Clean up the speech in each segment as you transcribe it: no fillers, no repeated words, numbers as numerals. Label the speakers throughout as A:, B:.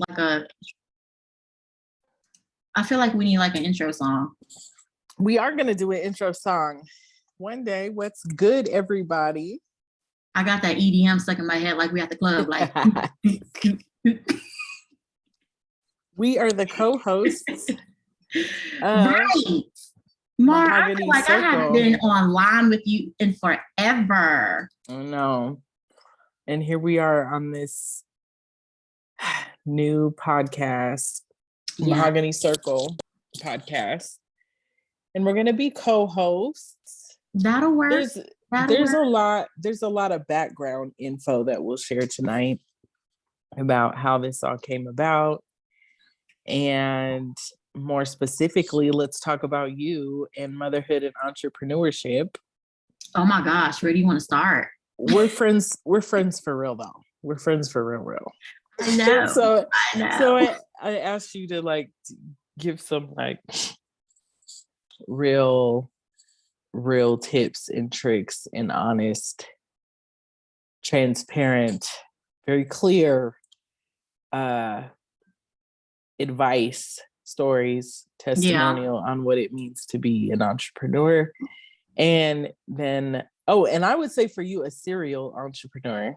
A: like a, I feel like we need like an intro song.
B: We are going to do an intro song one day. What's good, everybody?
A: I got that EDM stuck in my head like we at the club. Like
B: we are the co-hosts.
A: Right. Mar, I
B: Mahogany
A: feel like I haven't been online with you in forever.
B: Oh no. And here we are on this new podcast, Mahogany Circle podcast. And we're going to be co-hosts.
A: That'll work.
B: There's a lot of background info that we'll share tonight about how this all came about. And more specifically, let's talk about you and motherhood and entrepreneurship.
A: Oh my gosh, where do you want to start?
B: We're friends for real though. We're friends for real.
A: I know.
B: So I asked you to like give some like real tips and tricks and honest, transparent, very clear advice, stories, testimonial on what it means to be an entrepreneur. And then, and I would say for you, a serial entrepreneur.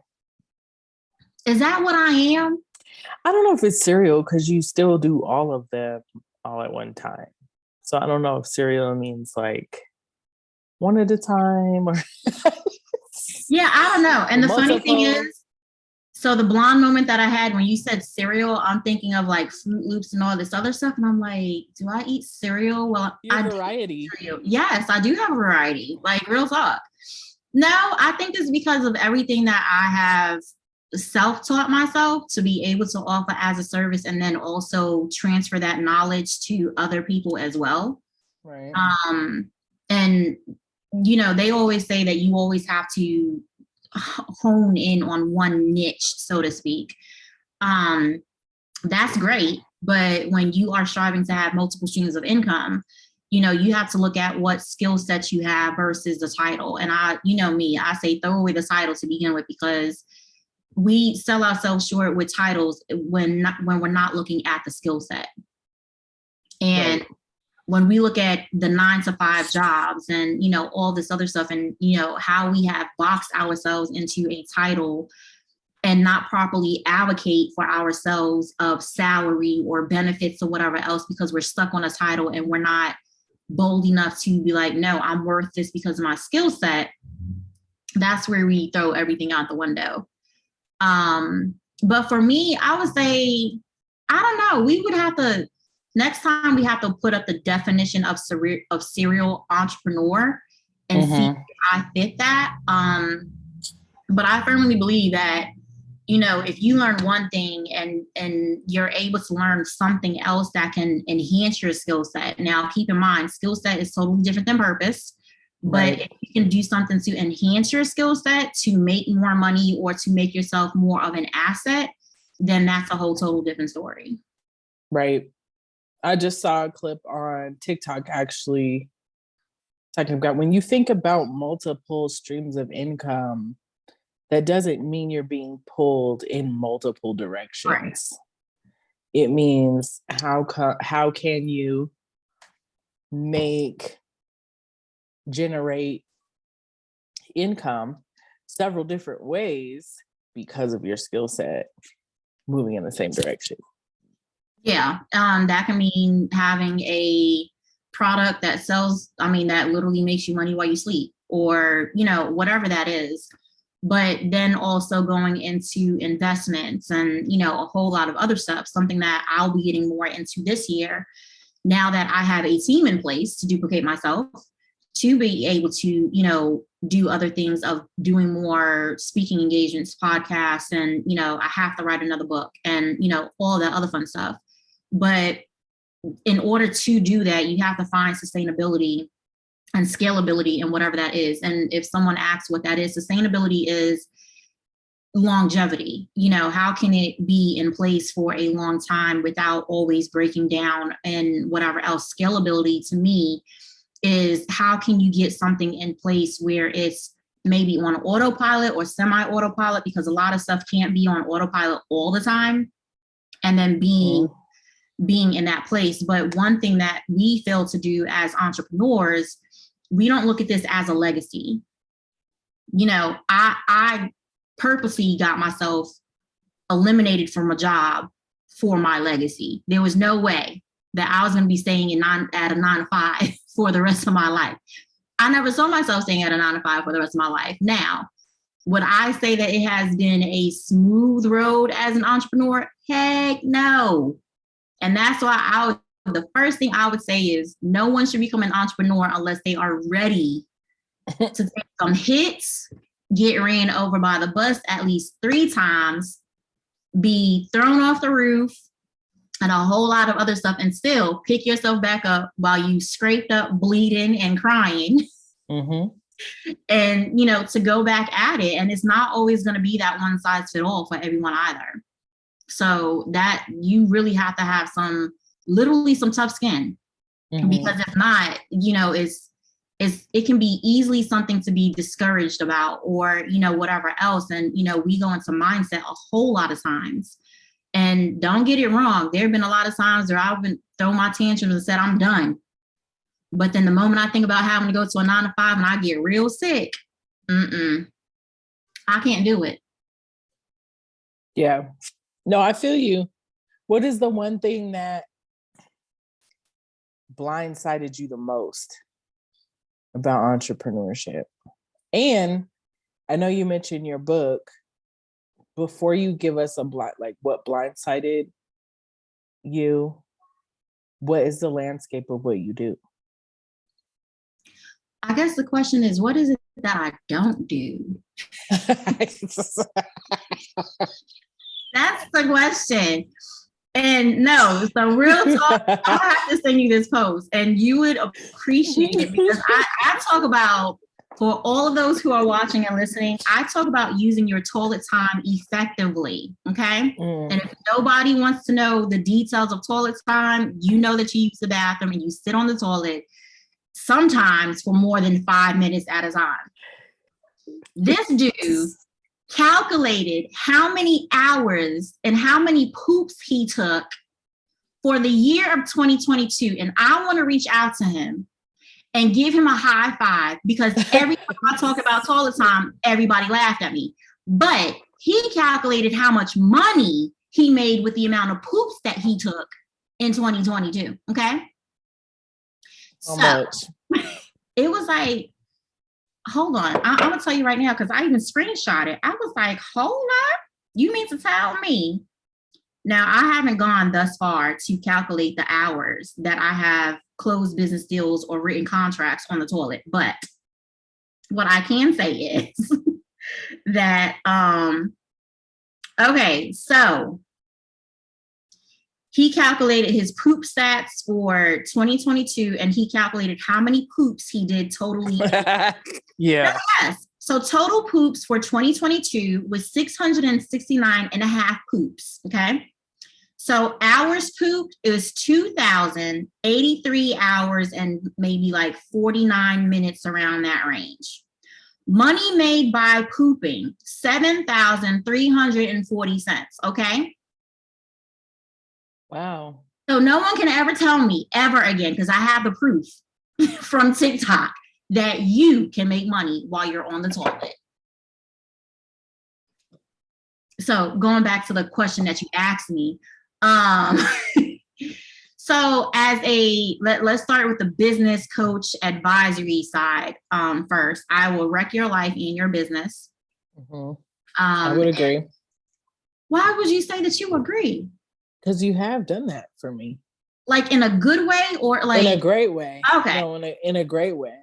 A: Is that what I am?
B: I don't know if it's serial because you still do all of them all at one time. So I don't know if serial means like one at a time or
A: yeah, I don't know. And the funny thing is, so the blonde moment that I had when you said cereal, I'm thinking of like Fruit Loops and all this other stuff. And I'm like, do I eat cereal? Well,
B: I variety.
A: Yes, I do have a variety, like real talk. No, I think it's because of everything that I have self-taught myself to be able to offer as a service and then also transfer that knowledge to other people as well.
B: Right.
A: And, you know, they always say that you always have to hone in on one niche, so to speak. That's great. But when you are striving to have multiple streams of income, you know, you have to look at what skill sets you have versus the title. And I say throw away the title to begin with, because we sell ourselves short with titles when we're not looking at the skill set. And right. When we look at the 9-to-5 jobs and, you know, all this other stuff and, you know, how we have boxed ourselves into a title and not properly advocate for ourselves of salary or benefits or whatever else, because we're stuck on a title and we're not bold enough to be like, no, I'm worth this because of my skill set. That's where we throw everything out the window. But for me, I would say, I don't know, we would have to, next time we have to put up the definition of serial entrepreneur and see if I fit that. But I firmly believe that, you know, if you learn one thing and you're able to learn something else that can enhance your skill set. Now, keep in mind, skill set is totally different than purpose. But if you can do something to enhance your skill set, to make more money or to make yourself more of an asset, then that's a whole total different story.
B: Right. I just saw a clip on TikTok actually talking about when you think about multiple streams of income, that doesn't mean you're being pulled in multiple directions. Right. It means how can you generate income several different ways because of your skill set moving in the same direction.
A: Yeah, that can mean having a product that sells, that literally makes you money while you sleep, or, you know, whatever that is. But then also going into investments and, you know, a whole lot of other stuff, something that I'll be getting more into this year, now that I have a team in place to duplicate myself, to be able to, you know, do other things of doing more speaking engagements, podcasts, and, you know, I have to write another book and, you know, all that other fun stuff. But in order to do that, you have to find sustainability and scalability and whatever that is. And if someone asks what that is, sustainability is longevity. You know, how can it be in place for a long time without always breaking down and whatever else? Scalability to me is how can you get something in place where it's maybe on autopilot or semi-autopilot, because a lot of stuff can't be on autopilot all the time. and then being in that place. But one thing that we fail to do as entrepreneurs, we don't look at this as a legacy. You know, I purposely got myself eliminated from a job for my legacy. There was no way that I was going to be staying at a 9 to 5 for the rest of my life. I never saw myself staying at a 9 to 5 for the rest of my life. Now, would I say that it has been a smooth road as an entrepreneur? Heck no. And that's why the first thing I would say is no one should become an entrepreneur unless they are ready to take some hits, get ran over by the bus at least 3 times, be thrown off the roof, and a whole lot of other stuff, and still pick yourself back up while you scraped up, bleeding and crying. And, you know, to go back at it. And it's not always going to be that one size fit all for everyone either. So that you really have to have literally some tough skin, because if not, you know, it can be easily something to be discouraged about, or, you know, whatever else. And, you know, we go into mindset a whole lot of times. And don't get it wrong. There have been a lot of times where I've been thrown my tantrums and said, I'm done. But then the moment I think about having to go to a 9 to 5 and I get real sick, I can't do it.
B: Yeah. No, I feel you. What is the one thing that blindsided you the most about entrepreneurship? And I know you mentioned your book. Before you give us what blindsided you, what is the landscape of what you do?
A: I guess the question is, what is it that I don't do? That's the question. And no, so real talk, I'll have to send you this post and you would appreciate it, because I talk about, for all of those who are watching and listening, I talk about using your toilet time effectively, okay? And if nobody wants to know the details of toilet time, you know that you use the bathroom and you sit on the toilet sometimes for more than 5 minutes at a time. This dude calculated how many hours and how many poops he took for the year of 2022. And I want to reach out to him and give him a high five, because every time I talk about toilet time, everybody laughed at me. But he calculated how much money he made with the amount of poops that he took in 2022. Okay.
B: How much?
A: It was like, hold on. I'm going to tell you right now, because I even screenshot it. I was like, hold up. You mean to tell me? Now, I haven't gone thus far to calculate the hours that I have closed business deals or written contracts on the toilet. But what I can say is that, okay, so he calculated his poop stats for 2022, and he calculated how many poops he did totally.
B: Yeah.
A: Yes. So total poops for 2022 was 669 and a half poops. Okay. So hours pooped, it was 2,083 hours and maybe like 49 minutes, around that range. Money made by pooping, 7,340 cents. Okay.
B: Wow.
A: So no one can ever tell me ever again, because I have the proof from TikTok, that you can make money while you're on the toilet. So going back to the question that you asked me, so as let's start with the business coach advisory side first. I will wreck your life and your business.
B: I would agree.
A: Why would you say that you agree?
B: Because you have done that for me.
A: Like in a good way, or like
B: in a great way?
A: Okay.
B: No, in a great way.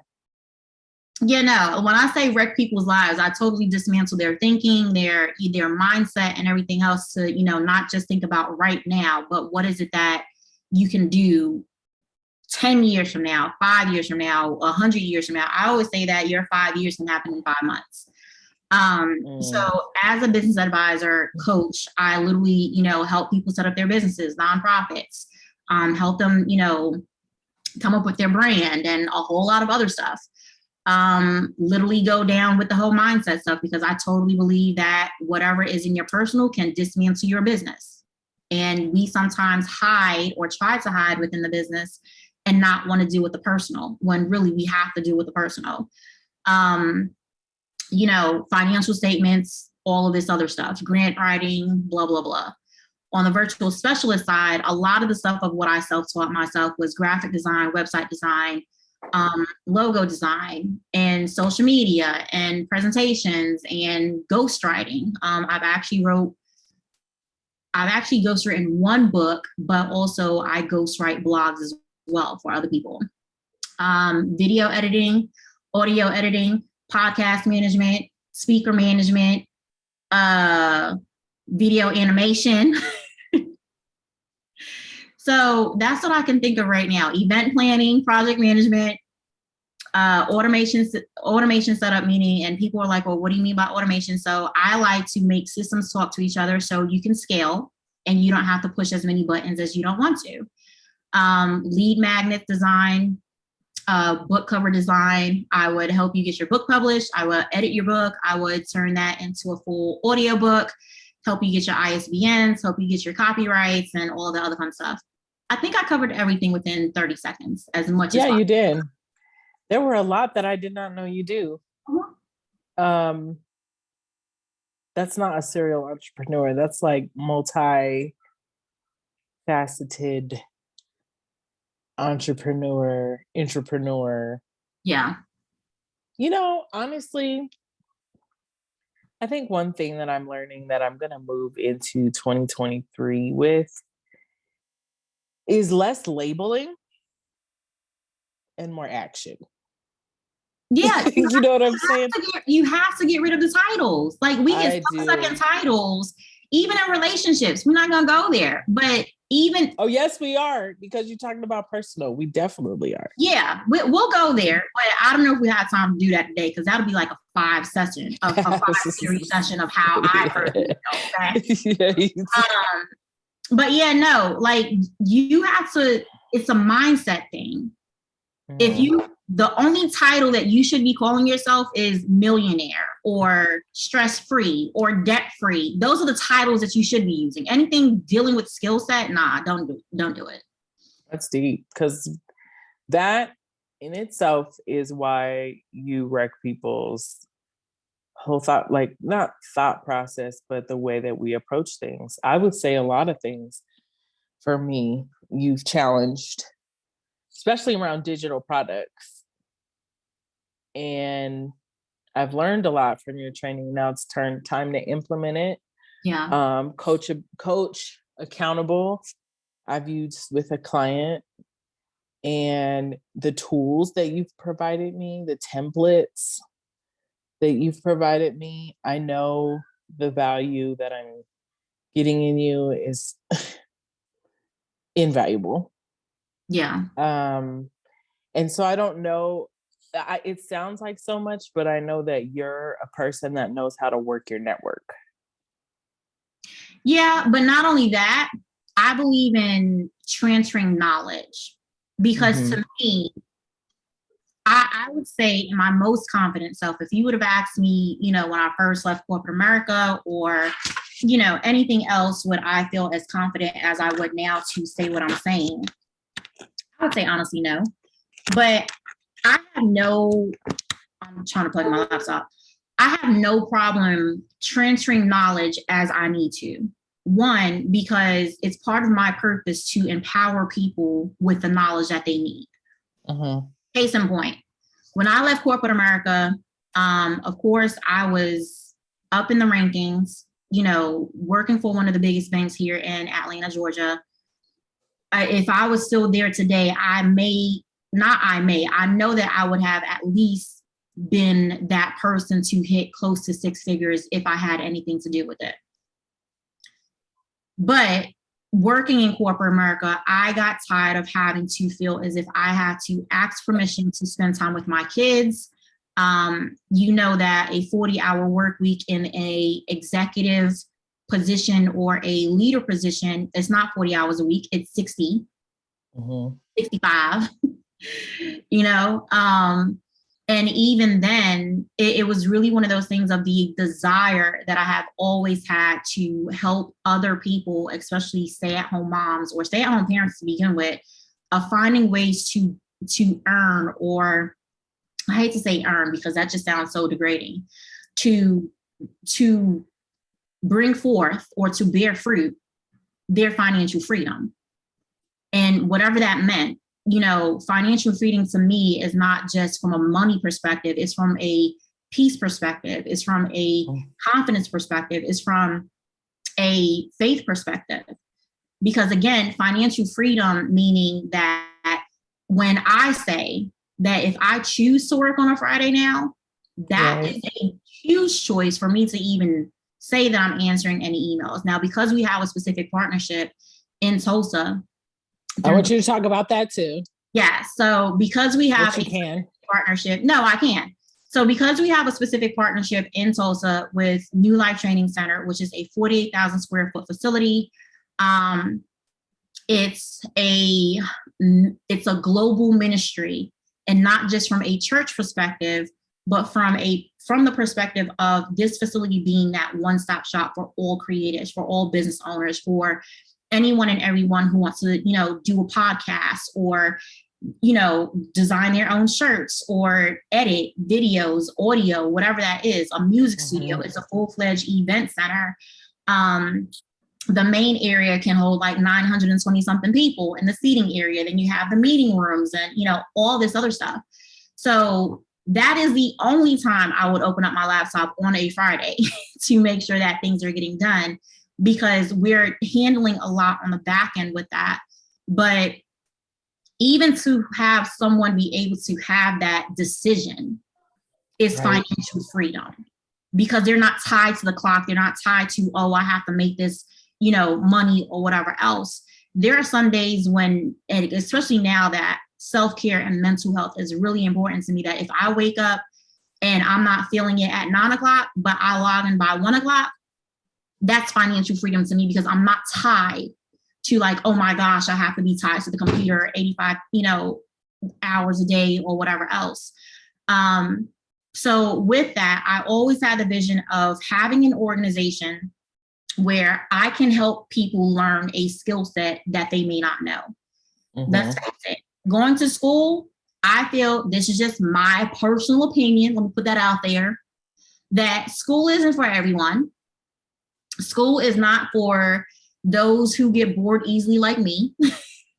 A: Yeah, no, when I say wreck people's lives, I totally dismantle their thinking, their mindset and everything else, to, you know, not just think about right now, but what is it that you can do 10 years from now, 5 years from now, 100 years from now. I always say that your 5 years can happen in 5 months. So as a business advisor, coach, I literally, you know, help people set up their businesses, nonprofits, help them, you know, come up with their brand and a whole lot of other stuff. Literally go down with the whole mindset stuff, because I totally believe that whatever is in your personal can dismantle your business. And we sometimes hide or try to hide within the business and not want to do with the personal, when really we have to do with the personal. You know, financial statements, all of this other stuff, grant writing, blah, blah, blah. On the virtual specialist side, a lot of the stuff of what I self-taught myself was graphic design, website design, logo design, and social media, and presentations, and ghostwriting. I've actually ghostwritten one book, but also I ghostwrite blogs as well for other people. Video editing, audio editing, podcast management, speaker management, video animation. So that's what I can think of right now. Event planning, project management, automation setup, meaning, and people are like, well, what do you mean by automation? So I like to make systems talk to each other so you can scale and you don't have to push as many buttons as you don't want to. Lead magnet design, book cover design. I would help you get your book published. I would edit your book. I would turn that into a full audio book, help you get your ISBNs, help you get your copyrights, and all the other fun stuff. I think I covered everything within 30 seconds as much as possible.
B: Yeah, you did. There were a lot that I did not know you do.
A: Uh-huh.
B: That's not a serial entrepreneur. That's like multi-faceted entrepreneur.
A: Yeah.
B: You know, honestly, I think one thing that I'm learning that I'm going to move into 2023 with is less labeling and more action.
A: Yeah.
B: You know what I'm saying?
A: You have to get rid of the titles. Like, we get stuck in titles, even in relationships. We're not going to go there. But even...
B: Oh, yes, we are. Because you're talking about personal. We definitely are.
A: Yeah, we'll go there. But I don't know if we have time to do that today, because that'll be like a 5-series session of how I personally feel, okay? But yeah, no, like, you have to... It's a mindset thing. If the only title that you should be calling yourself is millionaire or stress-free or debt-free, those are the titles that you should be using. Anything dealing with skill set, nah, don't do it.
B: That's deep, because that in itself is why you wreck people's whole thought, like, not thought process, but the way that we approach things. I would say a lot of things for me, you've challenged, especially around digital products. And I've learned a lot from your training. Now it's time to implement it.
A: Yeah.
B: Coach accountable. I've used with a client, and the tools that you've provided me, the templates that you've provided me, I know the value that I'm getting in you is invaluable.
A: Yeah.
B: And so I don't know, it sounds like so much, but I know that you're a person that knows how to work your network.
A: Yeah, but not only that, I believe in transferring knowledge, because to me, I would say in my most confident self, if you would have asked me, you know, when I first left corporate America, or, you know, anything else, would I feel as confident as I would now to say what I'm saying? I would say honestly, no. But I'm trying to plug my laptop. I have no problem transferring knowledge as I need to. One, because it's part of my purpose to empower people with the knowledge that they need. Case in point, when I left corporate America, of course, I was up in the rankings, you know, working for one of the biggest banks here in Atlanta, Georgia. If I was still there today, I know that I would have at least been that person to hit close to 6 figures if I had anything to do with it. But working in corporate America, I got tired of having to feel as if I had to ask permission to spend time with my kids. You know that a 40-hour work week in a executive position or a leader position is not 40 hours a week, it's 60, 65, you know? And even then, it was really one of those things of the desire that I have always had to help other people, especially stay-at-home moms or stay-at-home parents to begin with, of finding ways to earn, or I hate to say earn because that just sounds so degrading, to bring forth or to bear fruit their financial freedom. And whatever that meant, you know, financial freedom to me is not just from a money perspective, it's from a peace perspective, it's from a confidence perspective, it's from a faith perspective. Because again, financial freedom, meaning that when I say that if I choose to work on a Friday now, that is a huge choice for me to even say that I'm answering any emails. Now, because we have a specific partnership in Tulsa,
B: I want you to talk about that too.
A: Yeah. So because we have
B: a
A: partnership, no, I can. So because we have a specific partnership in Tulsa with New Life Training Center, which is a 48,000 square foot facility, it's a global ministry, and not just from a church perspective, but from the perspective of this facility being that one-stop shop for all creatives, for all business owners, for anyone and everyone who wants to, you know, do a podcast or, you know, design their own shirts or edit videos, audio, whatever that is, a music studio. It's a full-fledged event center. The main area can hold like 920 something people in the seating area. Then you have the meeting rooms and, you know, all this other stuff. So that is the only time I would open up my laptop on a Friday to make sure that things are getting done, because we're handling a lot on the back end with that. But even to have someone be able to have that decision is financial freedom, because they're not tied to the clock. They're not tied to, oh, I have to make this, you know, money or whatever else. There are some days when, and especially now that self-care and mental health is really important to me, that if I wake up and I'm not feeling it at 9 o'clock, but I log in by 1 o'clock, that's financial freedom to me, because I'm not tied to like, oh my gosh, I have to be tied to the computer 85, you know, hours a day or whatever else. So with that, I always had the vision of having an organization where I can help people learn a skill set that they may not know. Let's face it, going to school, I feel, this is just my personal opinion, let me put that out there, that school isn't for everyone. School is not for those who get bored easily like me,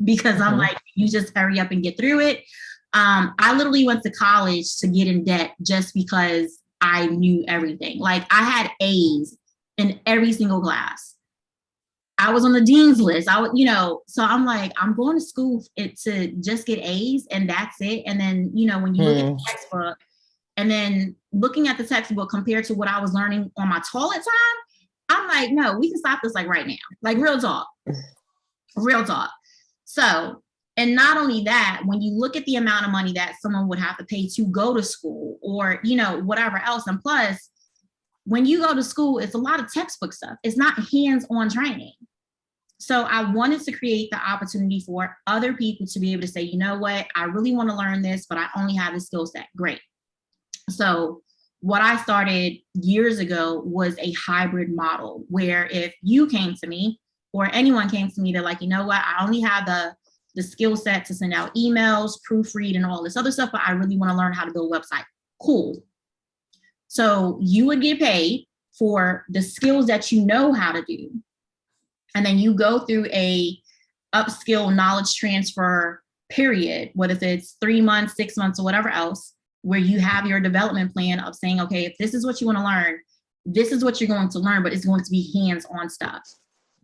A: because I'm like, you just hurry up and get through it. I literally went to college to get in debt just because I knew everything. Like, I had A's in every single class. I was on the dean's list. I would, you know, so I'm like, I'm going to school to just get A's and that's it. And then, you know, when you look at the textbook and then looking at the textbook compared to what I was learning on my toilet time, I'm like, no, we can stop this like right now. Like, real talk. So, and not only that, when you look at the amount of money that someone would have to pay to go to school or, you know, whatever else. And plus, when you go to school, it's a lot of textbook stuff. It's not hands-on training. So I wanted to create the opportunity for other people to be able to say, you know what, I really want to learn this, but I only have this skill set. Great. So what I started years ago was a hybrid model where if you came to me or anyone came to me, they're like, you know what, I only have the skill set to send out emails, proofread, and all this other stuff, but I really want to learn how to build a website. Cool. So you would get paid for the skills that you know how to do. And then you go through a upskill knowledge transfer period, whether it's 3 months, 6 months, or whatever else, where you have your development plan of saying, okay, if this is what you want to learn, this is what you're going to learn, but it's going to be hands-on stuff.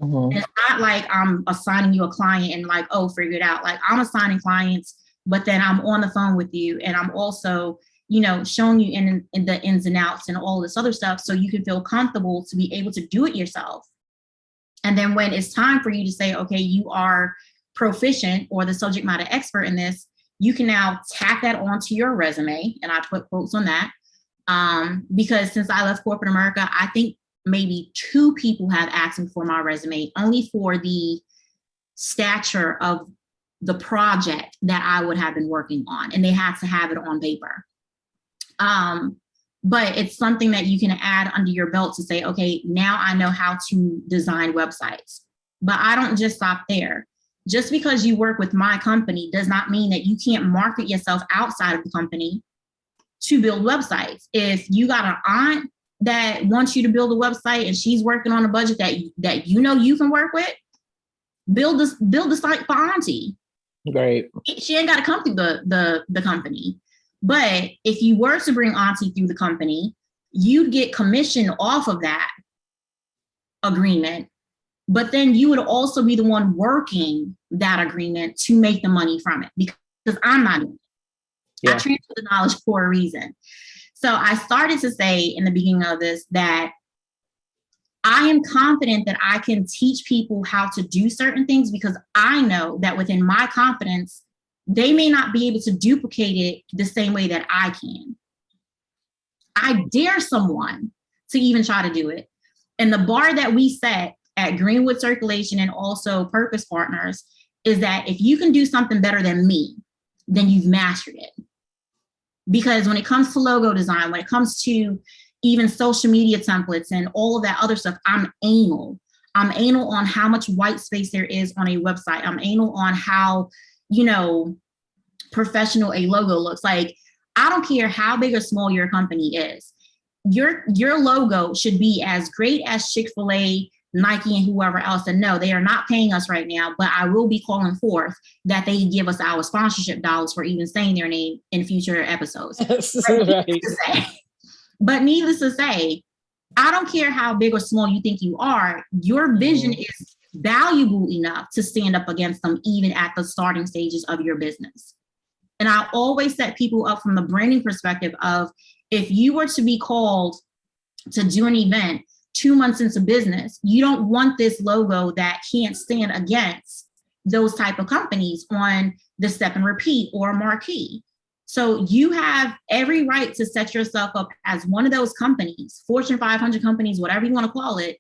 A: And it's not like I'm assigning you a client and like, oh, figure it out. Like, I'm assigning clients, but then I'm on the phone with you and I'm also, you know, showing you in the ins and outs and all this other stuff so you can feel comfortable to be able to do it yourself. And then when it's time for you to say, okay, you are proficient or the subject matter expert in this, you can now tack that onto your resume. And I put quotes on that because since I left corporate America, I think maybe 2 people have asked me for my resume, only for the stature of the project that I would have been working on. And they had to have it on paper. But it's something that you can add under your belt to say, okay, now I know how to design websites. But I don't just stop there. Just because you work with my company does not mean that you can't market yourself outside of the company to build websites. If you got an aunt that wants you to build a website and she's working on a budget that you know you can work with, build the site for auntie.
B: Right.
A: She ain't got to come through the company. But if you were to bring auntie through the company, you'd get commission off of that agreement. But then you would also be the one working that agreement to make the money from it, because I'm not doing it. Yeah. I transfer the knowledge for a reason. So I started to say in the beginning of this that I am confident that I can teach people how to do certain things, because I know that within my confidence, they may not be able to duplicate it the same way that I can. I dare someone to even try to do it. And the bar that we set at Greenwood Circulation and also Purpose Partners is that if you can do something better than me, then you've mastered it. Because when it comes to logo design, when it comes to even social media templates and all of that other stuff, I'm anal. I'm anal on how much white space there is on a website. I'm anal on how, professional a logo looks. Like, I don't care how big or small your company is. Your logo should be as great as Chick-fil-A, Nike, and whoever else. And no, they are not paying us right now, but I will be calling forth that they give us our sponsorship dollars for even saying their name in future episodes. But needless to say, I don't care how big or small you think you are, your vision is valuable enough to stand up against them even at the starting stages of your business. And I always set people up from the branding perspective of, if you were to be called to do an event 2 months into business, you don't want this logo that can't stand against those type of companies on the Step and Repeat or Marquee. So you have every right to set yourself up as one of those companies, Fortune 500 companies, whatever you want to call it,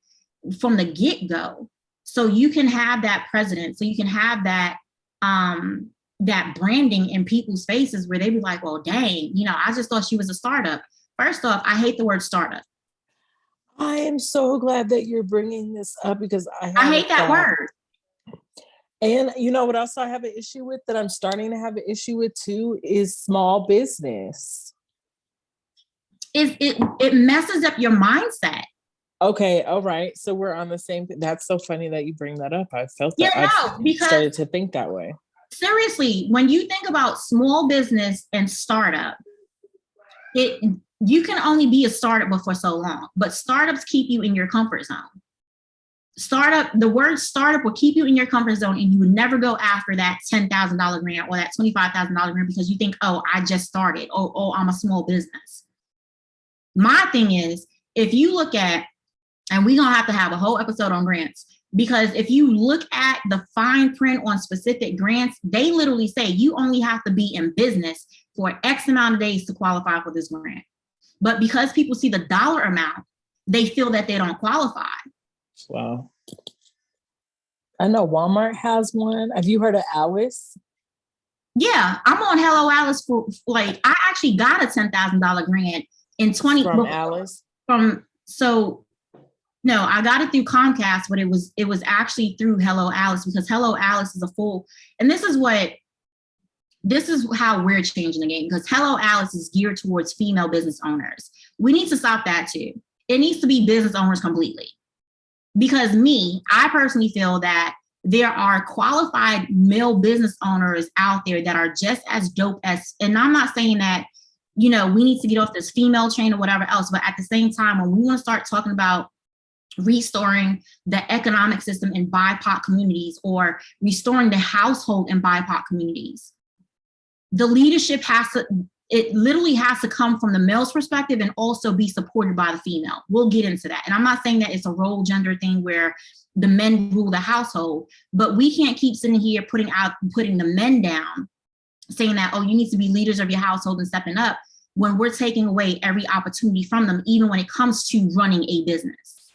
A: from the get-go. So you can have that precedent, so you can have that that branding in people's faces where they be like, well, dang, I just thought she was a startup. First off, I hate the word startup.
B: I am so glad that you're bringing this up, because I
A: hate that word.
B: And you know what else I have an issue with, that I'm starting to have an issue with too, is small business.
A: It messes up your mindset.
B: Okay, all right. So we're on the same thing. That's so funny that you bring that up. I felt that. I started to think that way.
A: Seriously, when you think about small business and startup, you can only be a startup for so long, but startups keep you in your comfort zone. The word startup will keep you in your comfort zone, and you would never go after that $10,000 grant or that $25,000 grant because you think, oh, I just started. Oh, I'm a small business. My thing is, if you look at, and we're going to have a whole episode on grants, because if you look at the fine print on specific grants, they literally say you only have to be in business for X amount of days to qualify for this grant. But because people see the dollar amount, they feel that they don't qualify.
B: Wow. I know Walmart has one. Have you heard of Alice?
A: Yeah, I'm on Hello Alice for I actually got a $10,000 grant in 20
B: from Alice.
A: No, I got it through Comcast, but it was actually through Hello Alice, because Hello Alice is a full, and this is how we're changing the game, because Hello Alice is geared towards female business owners. We need to stop that too. It needs to be business owners completely. Because I personally feel that there are qualified male business owners out there that are just as dope as, and I'm not saying that, we need to get off this female train or whatever else, but at the same time, when we want to start talking about restoring the economic system in BIPOC communities or restoring the household in BIPOC communities, the leadership literally has to come from the male's perspective and also be supported by the female. We'll get into that. And I'm not saying that it's a role gender thing where the men rule the household, but we can't keep sitting here putting the men down, saying that, oh, you need to be leaders of your household and stepping up, when we're taking away every opportunity from them, even when it comes to running a business.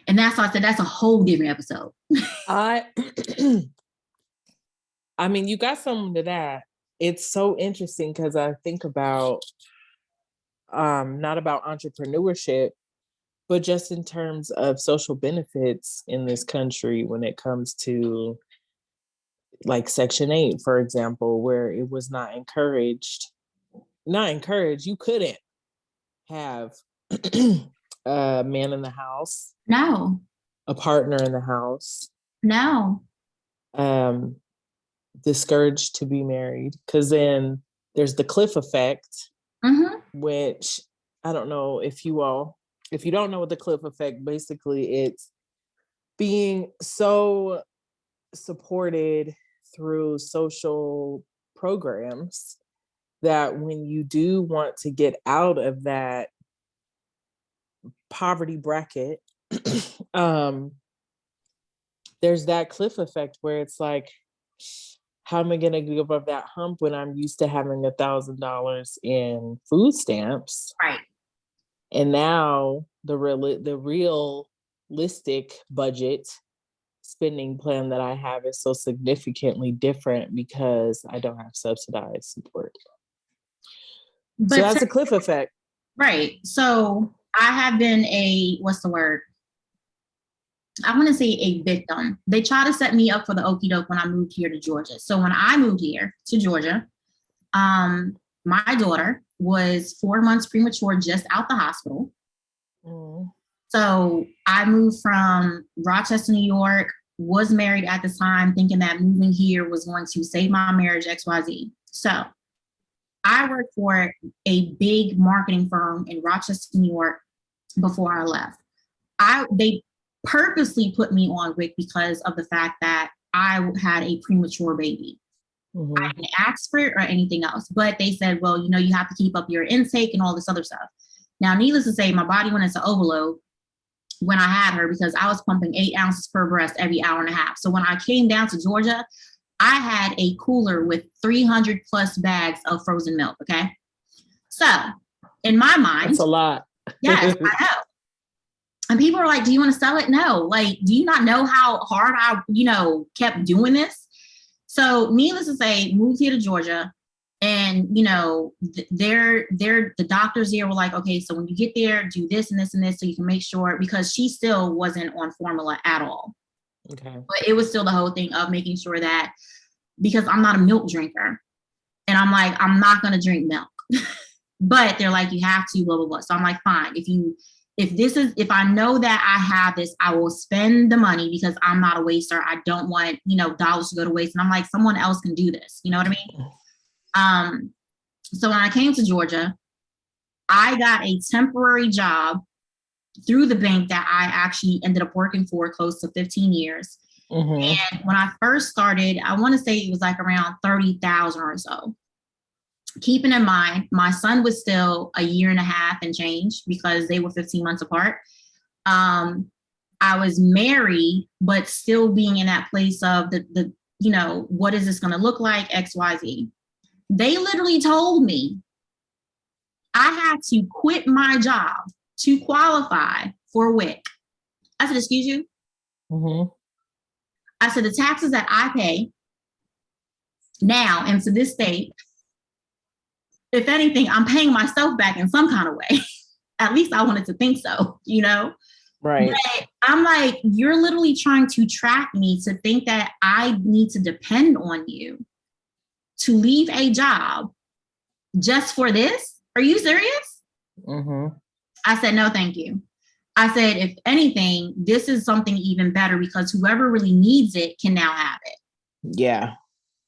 A: And that's why I said that's a whole different episode.
B: I mean, you got something to that. it's so interesting because I think about not about entrepreneurship, but just in terms of social benefits in this country when it comes to like Section 8, for example, where it was not encouraged, you couldn't have a man in the house,
A: No,
B: a partner in the house,
A: no.
B: um, discouraged to be married. Because then there's the cliff effect,
A: Mm-hmm.
B: which I don't know if if you don't know what the cliff effect, basically it's being so supported through social programs that when you do want to get out of that poverty bracket, um, there's that cliff effect where it's like, how am I going to give up that hump when I'm used to having $1,000 in food stamps?
A: Right.
B: And now the realistic budget spending plan that I have is so significantly different because I don't have subsidized support. So
A: But
B: that's a cliff effect.
A: right. So I have been what's the word? I want to say a victim. They try to set me up for the okie doke when I moved here to Georgia. So when I moved here to Georgia, my daughter was 4 months premature, just out the hospital.
B: Mm.
A: So I moved from Rochester, New York, was married at the time, thinking that moving here was going to save my marriage, XYZ. So I worked for a big marketing firm in Rochester, New York before I left. They purposely put me on WIC because of the fact that I had a premature baby. Mm-hmm. I didn't ask for it or anything else, but they said, well, you have to keep up your intake and all this other stuff. Now, needless to say, my body went into overload when I had her because I was pumping 8 ounces per breast every hour and a half. So when I came down to Georgia, I had a cooler with 300 plus bags of frozen milk. Okay. So in my mind,
B: that's a lot.
A: Yes, I know. And people are like, do you want to sell it? No. Like, do you not know how hard I, kept doing this? So needless to say, moved here to Georgia. And, the doctors here were like, okay, so when you get there, do this and this and this so you can make sure, because she still wasn't on formula at all. Okay. But it was still the whole thing of making sure that, because I'm not a milk drinker. And I'm like, I'm not going to drink milk. But they're like, you have to, blah, blah, blah. So I'm like, fine. If I know that I have this, I will spend the money because I'm not a waster. I don't want, dollars to go to waste. And I'm like, someone else can do this. You know what I mean? So when I came to Georgia, I got a temporary job through the bank that I actually ended up working for close to 15 years. Mm-hmm. And when I first started, I want to say it was like around 30,000 or so. Keeping in mind, my son was still a year and a half and change because they were 15 months apart. I was married, but still being in that place of the what is this going to look like? XYZ. They literally told me I had to quit my job to qualify for WIC. I said, excuse you? Mm-hmm. I said, the taxes that I pay now and to this day, if anything, I'm paying myself back in some kind of way. At least I wanted to think so, Right. But I'm like, you're literally trying to trap me to think that I need to depend on you to leave a job just for this? Are you serious? Mm-hmm. I said, no, thank you. I said, if anything, this is something even better because whoever really needs it can now have it. Yeah.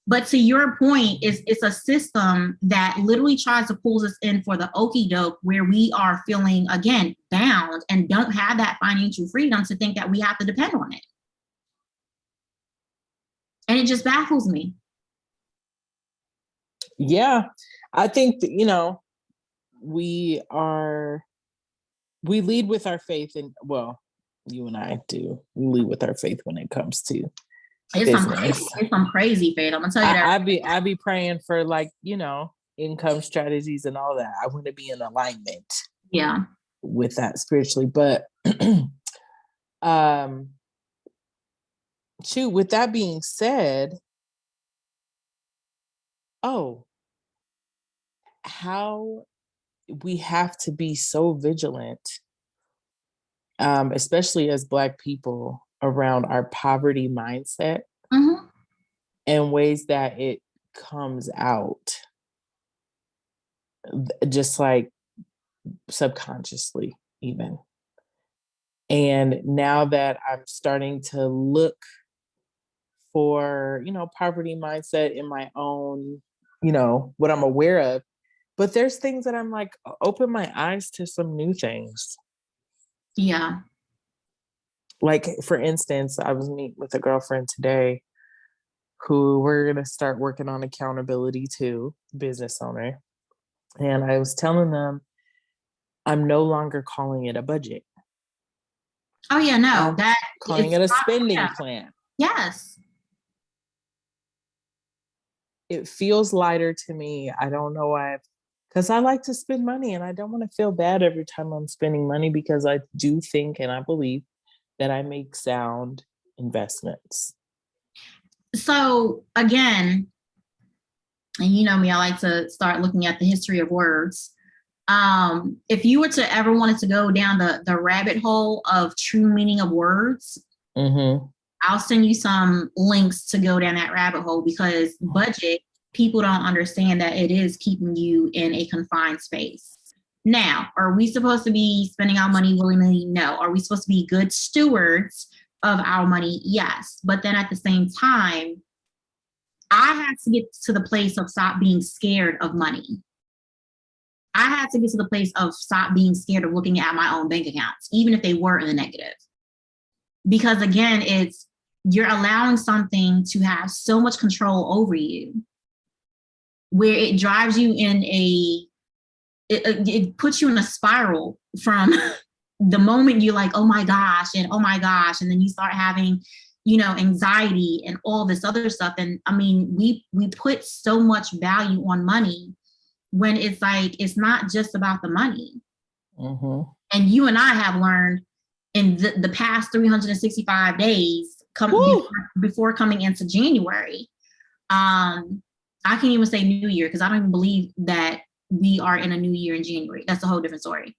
A: But to your point, it's a system that literally tries to pull us in for the okie doke where we are feeling, again, bound and don't have that financial freedom to think that we have to depend on it. And it just baffles me.
B: Yeah, I think that, we lead with our faith, and well, you and I do. We lead with our faith when it comes to
A: it's some crazy faith. I'm gonna tell you that.
B: I be praying for income strategies and all that. I want to be in alignment.
A: Yeah.
B: With that spiritually, but with that being said, oh, how we have to be so vigilant, especially as Black people, around our poverty mindset
A: Mhm.
B: and ways that it comes out, just like subconsciously, even. And now that I'm starting to look for, poverty mindset in my own, what I'm aware of, but there's things that I'm like, open my eyes to some new things.
A: Yeah.
B: Like, for instance, I was meeting with a girlfriend today who we're going to start working on accountability to, business owner. And I was telling them, I'm no longer calling it a budget.
A: Oh yeah, no,
B: I'm
A: that
B: calling
A: it's
B: it a
A: not,
B: spending
A: yeah.
B: plan.
A: Yes.
B: It feels lighter to me. I don't know why, because I like to spend money and I don't want to feel bad every time I'm spending money, because I do think and I believe that I make sound investments.
A: So again, and you know me, I like to start looking at the history of words. If you were to ever wanted to go down the rabbit hole of true meaning of words,
B: Mm-hmm.
A: I'll send you some links to go down that rabbit hole, because budget, people don't understand that it is keeping you in a confined space. Now, are we supposed to be spending our money willy-nilly? No. Are we supposed to be good stewards of our money? Yes. But then at the same time, I had to get to the place of stop being scared of money. I had to get to the place of stop being scared of looking at my own bank accounts, even if they were in the negative. Because again, you're allowing something to have so much control over you, where it drives you in it puts you in a spiral from the moment you're like, oh my gosh, and then you start having, anxiety and all this other stuff. And I mean, we put so much value on money, when it's like, it's not just about the money.
B: Mm-hmm.
A: And you and I have learned in the past 365 days before coming into January. I can't even say New Year, because I don't even believe that we are in a new year in January. That's a whole different story.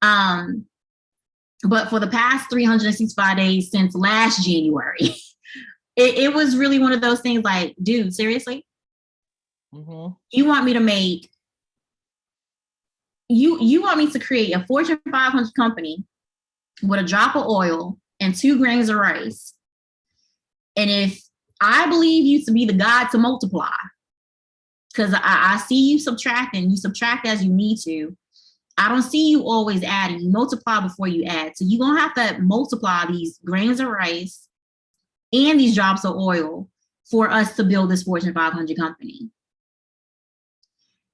A: But for the past 365 days since last January, it was really one of those things like, dude, seriously?
B: Mm-hmm.
A: You want me to make, you want me to create a Fortune 500 company with a drop of oil and 2 grains of rice. And if I believe you to be the God to multiply, because I see you subtracting, you subtract as you need to. I don't see you always adding, you multiply before you add. So you're gonna have to multiply these grains of rice and these drops of oil for us to build this Fortune 500 company.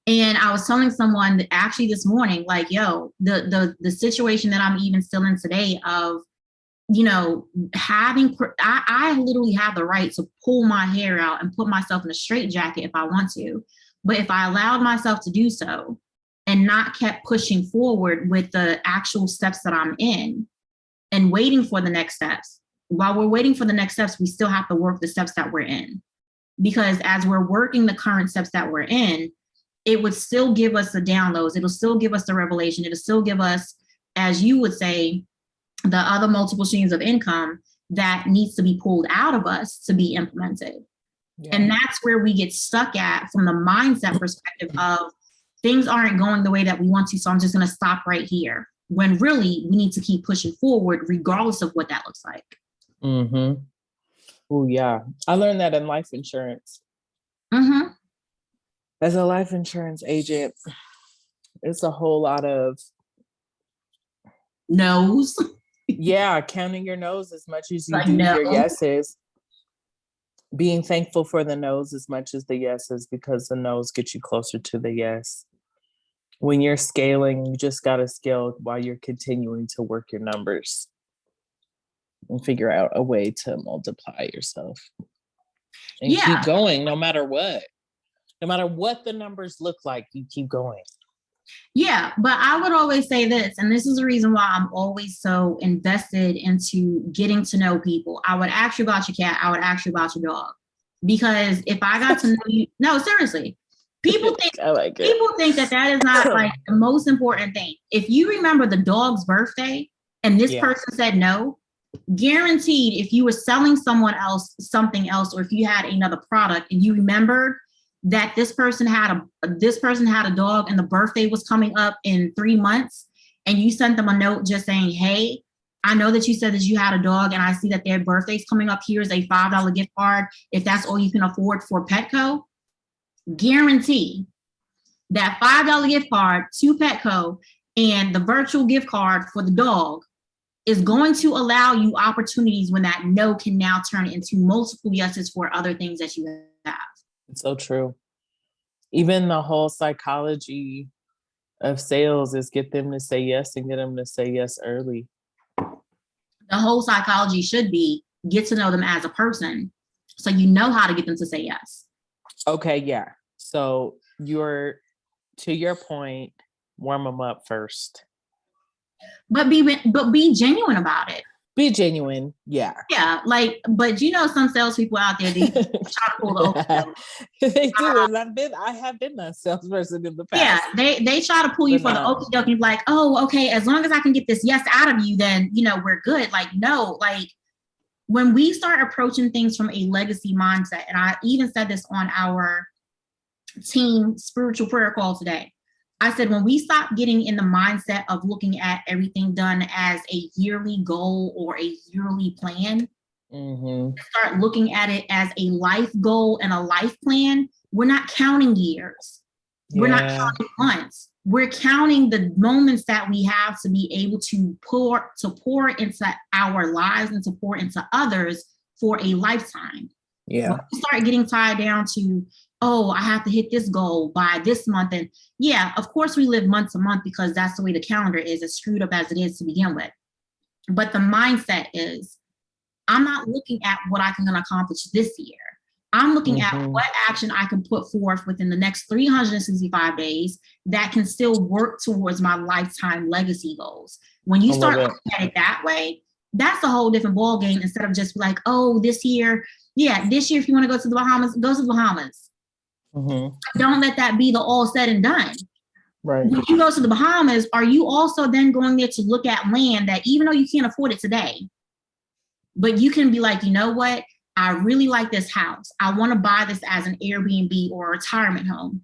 A: And I was telling someone that actually this morning, like, yo, the situation that I'm even still in today of, I literally have the right to pull my hair out and put myself in a straitjacket if I want to. But if I allowed myself to do so and not kept pushing forward with the actual steps that I'm in and waiting for the next steps, while we're waiting for the next steps, we still have to work the steps that we're in. Because as we're working the current steps that we're in, it would still give us the downloads. It'll still give us the revelation. It'll still give us, as you would say, the other multiple streams of income that needs to be pulled out of us to be implemented. Yeah. And that's where we get stuck at from the mindset perspective of things aren't going the way that we want to, so I'm just going to stop right here. When really we need to keep pushing forward regardless of what that looks like.
B: Mm-hmm. Oh, yeah. I learned that in life insurance.
A: Mm-hmm.
B: As a life insurance agent, it's a whole lot of
A: no's.
B: Yeah, counting your no's as much as you
A: like
B: do
A: no.
B: your yeses. Being thankful for the no's as much as the yeses, because the no's get you closer to the yes. When you're scaling, you just got to scale while you're continuing to work your numbers and figure out a way to multiply yourself and keep going no matter what. No matter what the numbers look like, you keep going.
A: Yeah, but I would always say this, and this is the reason why I'm always so invested into getting to know people. I would ask you about your cat. I would ask you about your dog. Because if I got to know you, no, seriously, People think
B: I like it.
A: people think that is not like the most important thing. If you remember the dog's birthday and this person said no, guaranteed if you were selling someone else something else, or if you had another product and you remembered that this person had a dog and the birthday was coming up in 3 months, and you sent them a note just saying, hey, I know that you said that you had a dog and I see that their birthday's coming up. Here's a $5 gift card if that's all you can afford for Petco. Guarantee that $5 gift card to Petco and the virtual gift card for the dog is going to allow you opportunities when that no can now turn into multiple yeses for other things that you have.
B: It's so true. Even the whole psychology of sales is get them to say yes and get them to say yes early.
A: The whole psychology should be get to know them as a person so you know how to get them to say yes.
B: Okay, yeah. So to your point, warm them up first.
A: But be genuine about it.
B: Be genuine, yeah.
A: Yeah, but some salespeople out there, they try to pull the open.
B: They do, and I have been that salesperson in the past.
A: Yeah, they try to pull you for the okie dokie, and be like, oh, okay, as long as I can get this yes out of you, then we're good. No, when we start approaching things from a legacy mindset, and I even said this on our team spiritual prayer call today. I said, when we stop getting in the mindset of looking at everything done as a yearly goal or a yearly plan, start looking at it as a life goal and a life plan, we're not counting years. Yeah. We're not counting months. We're counting the moments that we have to be able to pour into our lives and to pour into others for a lifetime. Yeah. When we start getting tied down to, oh, I have to hit this goal by this month. And yeah, of course we live month to month because that's the way the calendar is, as screwed up as it is to begin with. But the mindset is, I'm not looking at what I can accomplish this year. I'm looking at what action I can put forth within the next 365 days that can still work towards my lifetime legacy goals. When you start looking at it that way, that's a whole different ball game, instead of just like, oh, this year, if you want to go to the Bahamas, go to the Bahamas. Don't let that be the all said and done. Right. When you go to the Bahamas, are you also then going there to look at land that, even though you can't afford it today, but you can be like, you know what? I really like this house. I want to buy this as an Airbnb or a retirement home.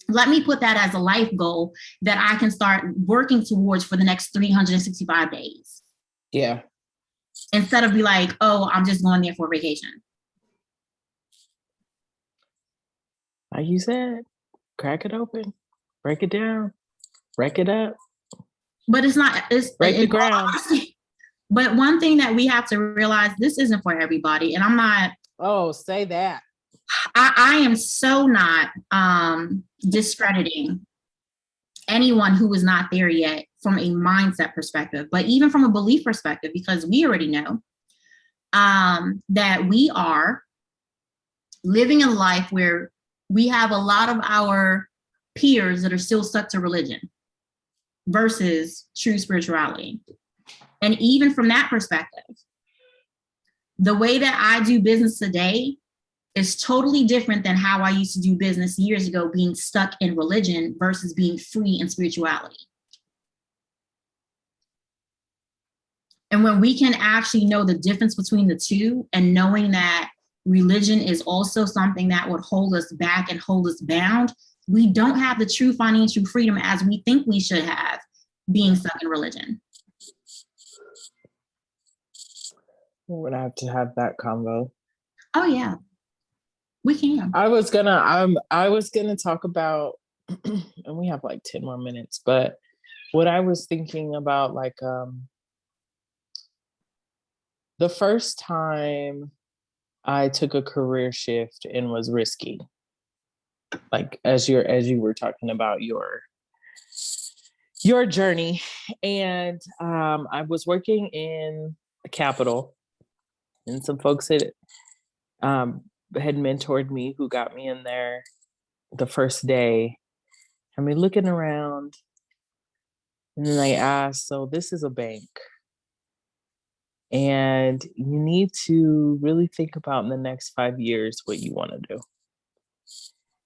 A: Let me put that as a life goal that I can start working towards for the next 365 days. Yeah. Instead of be like, oh, I'm just going there for vacation.
B: Like you said, crack it open, break it down, break it up.
A: But it's
B: break the ground.
A: But one thing that we have to realize, this isn't for everybody. And I'm not.
B: Oh, say that.
A: I am so not discrediting anyone who is not there yet from a mindset perspective, but even from a belief perspective, because we already know that we are living a life where we have a lot of our peers that are still stuck to religion versus true spirituality. And even from that perspective, the way that I do business today is totally different than how I used to do business years ago, being stuck in religion versus being free in spirituality. And when we can actually know the difference between the two, and knowing that religion is also something that would hold us back and hold us bound, we don't have the true financial freedom as we think we should have being stuck in religion.
B: We're gonna have to have that convo.
A: Oh yeah, we can.
B: I was gonna talk about, and we have like 10 more minutes, but what I was thinking about, the first time I took a career shift and was risky. Like as you were talking about your journey. And I was working in the Capitol, and some folks had mentored me who got me in there the first day. I mean, looking around, and then I asked, so this is a bank, and you need to really think about in the next 5 years what you want to do.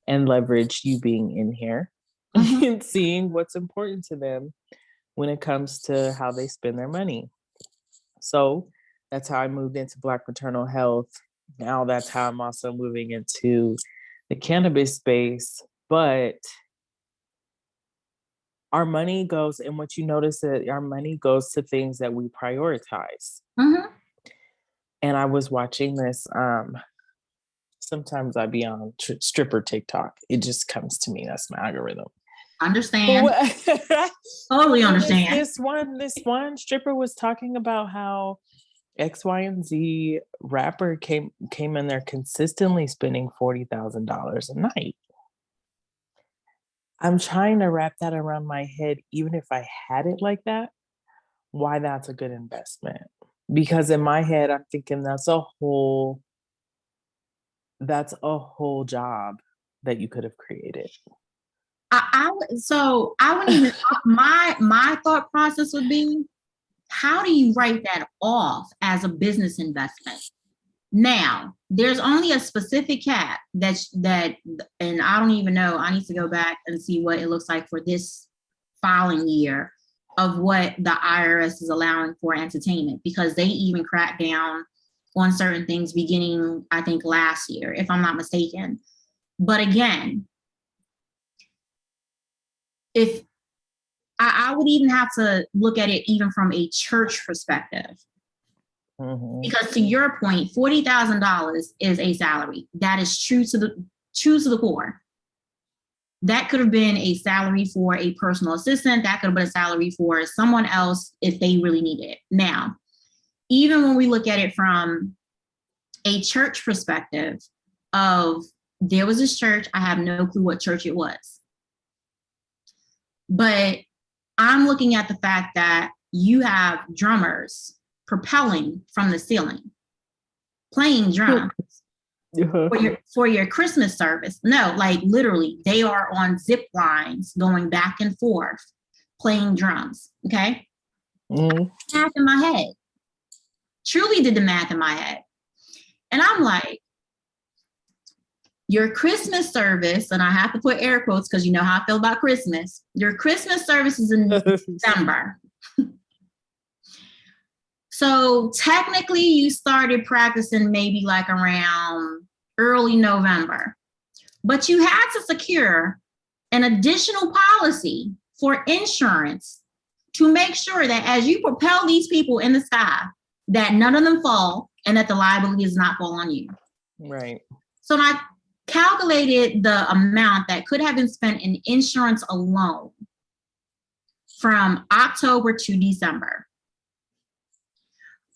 B: and leverage you being in here and seeing what's important to them when it comes to how they spend their money. So that's how I moved into Black maternal health. Now that's how I'm also moving into the cannabis space. But our money goes, and what you notice that our money goes to things that we prioritize. And I was watching this, sometimes I be on stripper TikTok. It just comes to me. That's my algorithm.
A: Understand. Totally understand.
B: This one stripper was talking about how X, Y, and Z rapper came in there consistently spending $40,000 a night. I'm trying to wrap that around my head, even if I had it like that, why that's a good investment. Because in my head, I'm thinking that's a whole job that you could have created.
A: I wouldn't even, my thought process would be, how do you write that off as a business investment? Now, there's only a specific cap that, and I don't even know, I need to go back and see what it looks like for this filing year of what the IRS is allowing for entertainment, because they even cracked down on certain things beginning, I think, last year, if I'm not mistaken. But again, if I would even have to look at it even from a church perspective. Because to your point, $40,000 is a salary. That is true to the core. That could have been a salary for a personal assistant. That could have been a salary for someone else if they really need it. Now, even when we look at it from a church perspective of, there was this church, I have no clue what church it was. But I'm looking at the fact that you have drummers propelling from the ceiling, playing drums for your Christmas service. No, like literally, they are on zip lines going back and forth, playing drums. Okay. Math in my head. Truly did the math in my head. And I'm like, your Christmas service, and I have to put air quotes because you know how I feel about Christmas. Your Christmas service is in December. So technically you started practicing maybe like around early November, but you had to secure an additional policy for insurance to make sure that as you propel these people in the sky, that none of them fall and that the liability does not fall on you.
B: Right.
A: So I calculated the amount that could have been spent in insurance alone from October to December.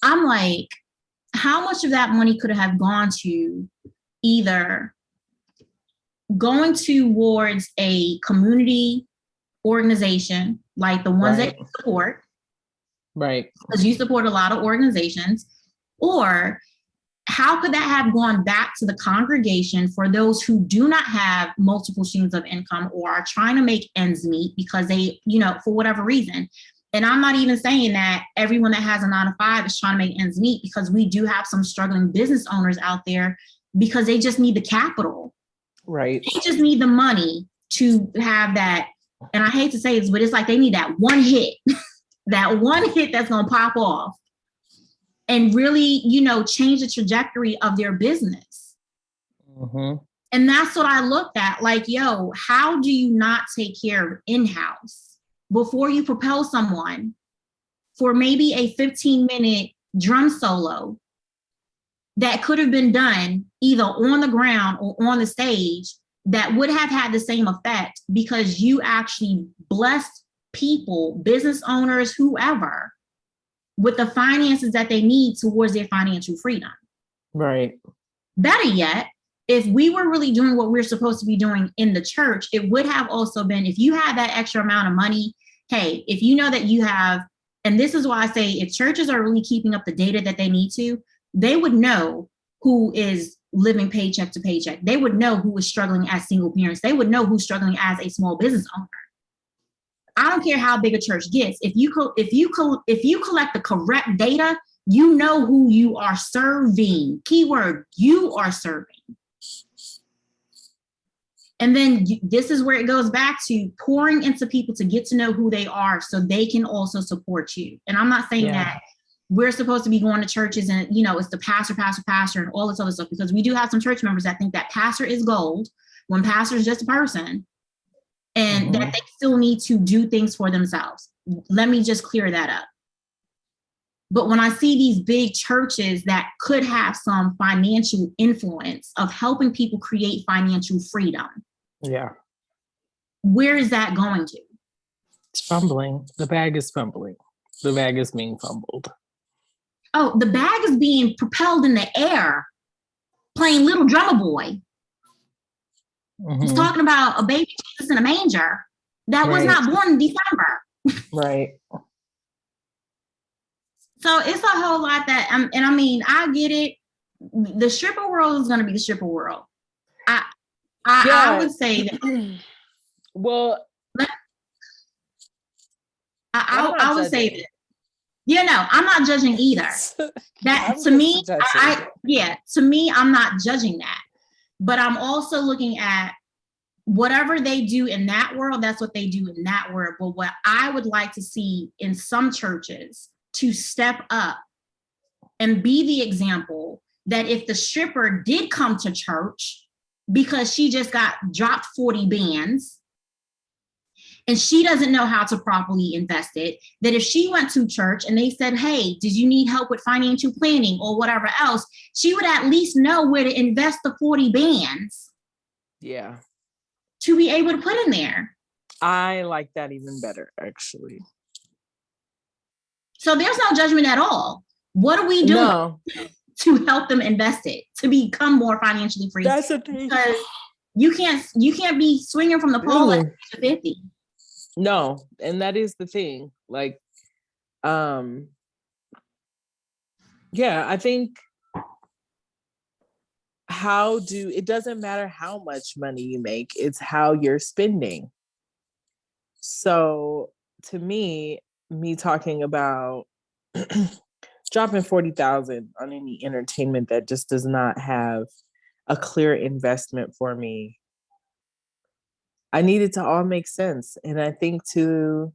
A: I'm like, how much of that money could have gone to either going towards a community organization like the ones that you support,
B: right?
A: Because you support a lot of organizations, or how could that have gone back to the congregation for those who do not have multiple streams of income or are trying to make ends meet because they, for whatever reason. And I'm not even saying that everyone that has a 9-to-5 is trying to make ends meet, because we do have some struggling business owners out there because they just need the capital.
B: Right.
A: They just need the money to have that. And I hate to say this, but it's like they need that one hit, that one hit that's going to pop off and really, change the trajectory of their business. And that's what I looked at. Like, how do you not take care of in-house before you propel someone for maybe a 15-minute drum solo that could have been done either on the ground or on the stage that would have had the same effect, because you actually blessed people, business owners, whoever, with the finances that they need towards their financial freedom.
B: Right.
A: Better yet, if we were really doing what we're supposed to be doing in the church, it would have also been, if you had that extra amount of money, hey, if you know that you have, and this is why I say if churches are really keeping up the data that they need to, they would know who is living paycheck to paycheck. They would know who is struggling as single parents. They would know who's struggling as a small business owner. I don't care how big a church gets. If you collect the correct data, you know who you are serving. Keyword, you are serving. And then this is where it goes back to pouring into people to get to know who they are so they can also support you. And I'm not saying that we're supposed to be going to churches and, it's the pastor, and all this other stuff, because we do have some church members that think that pastor is gold when pastor is just a person, and that they still need to do things for themselves. Let me just clear that up. But when I see these big churches that could have some financial influence of helping people create financial freedom, where is that going to?
B: It's fumbling. The bag is fumbling. The bag is being fumbled.
A: Oh, the bag is being propelled in the air, playing Little Drummer Boy. He's talking about a baby Jesus in a manger that was not born in December.
B: Right.
A: So it's a whole lot that, and I mean, I get it. The stripper world is going to be the stripper world. I would say that.
B: Well,
A: I would say that. I'm not judging either. That to me, to me, I'm not judging that. But I'm also looking at whatever they do in that world, that's what they do in that world. But what I would like to see in some churches to step up and be the example that if the stripper did come to church because she just got dropped 40 bands and she doesn't know how to properly invest it, that if she went to church and they said, hey, did you need help with financial planning or whatever else, she would at least know where to invest the 40 bands.
B: Yeah.
A: To be able to put in there.
B: I like that even better, actually.
A: So there's no judgment at all. What are we doing to help them invest it, to become more financially free?
B: That's the thing.
A: Because you can't be swinging from the pole at 50.
B: No, and that is the thing. Like, I think it doesn't matter how much money you make, it's how you're spending. So to me talking about dropping 40,000 on any entertainment that just does not have a clear investment for me, I need it to all make sense. And I think to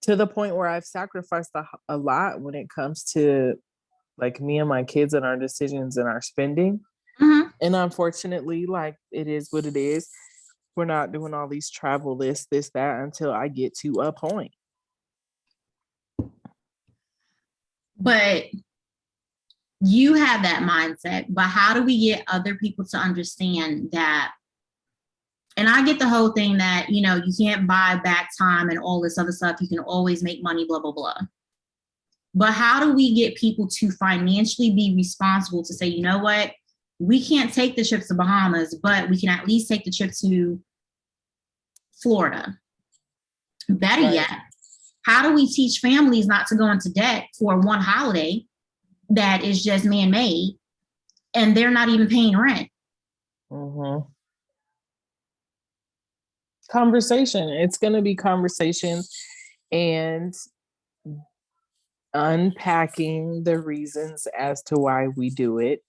B: the point where I've sacrificed a lot when it comes to like me and my kids and our decisions and our spending. And unfortunately, like, it is what it is. We're not doing all these travel lists, this, that, until I get to a point.
A: But you have that mindset. But how do we get other people to understand that? And I get the whole thing that, you can't buy back time and all this other stuff. You can always make money, blah, blah, blah. But how do we get people to financially be responsible to say, you know what? We can't take the trip to Bahamas, but we can at least take the trip to Florida. Better yet, how do we teach families not to go into debt for one holiday that is just man-made and they're not even paying rent?
B: Conversation. It's going to be conversations and unpacking the reasons as to why we do it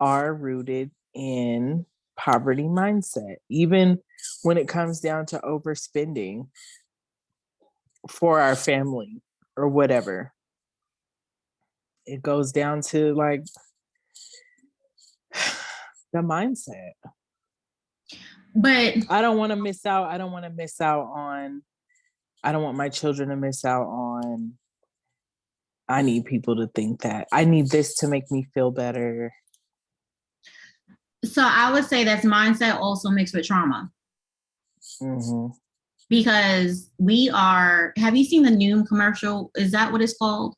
B: are rooted in poverty mindset. Even when it comes down to overspending for our family or whatever, it goes down to like the mindset.
A: But
B: I don't want to miss out. I don't want my children to miss out on. I need people to think that I need this to make me feel better.
A: So I would say that's mindset also mixed with trauma. Because have you seen the Noom commercial? Is that what it's called?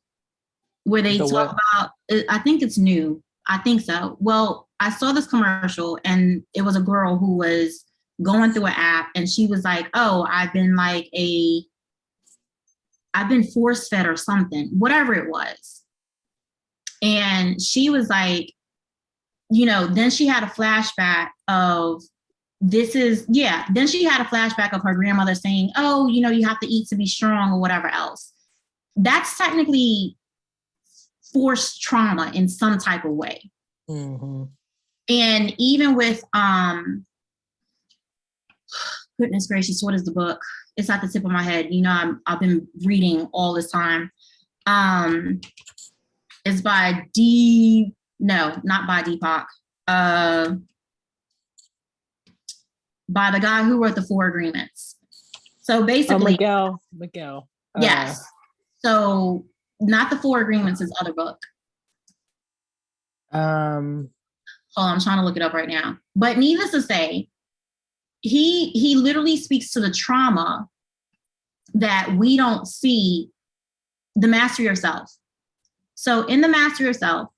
A: Where they talk about, I think it's new. I think so. Well, I saw this commercial and it was a girl who was going through an app and she was like, oh, I've been force fed or something, whatever it was. And she was like, then she had a flashback of then she had a flashback of her grandmother saying, oh, you have to eat to be strong or whatever else. That's technically forced trauma in some type of way. And even with, Goodness gracious, what is the book? It's at the tip of my head. You know, I've been reading all this time. It's by not by Deepak. By the guy who wrote the Four Agreements. So basically,
B: Miguel.
A: Yes. So not the Four Agreements, his other book. I'm trying to look it up right now. But needless to say, he literally speaks to the trauma that we don't see, the Master Yourself. So in the Master Yourself,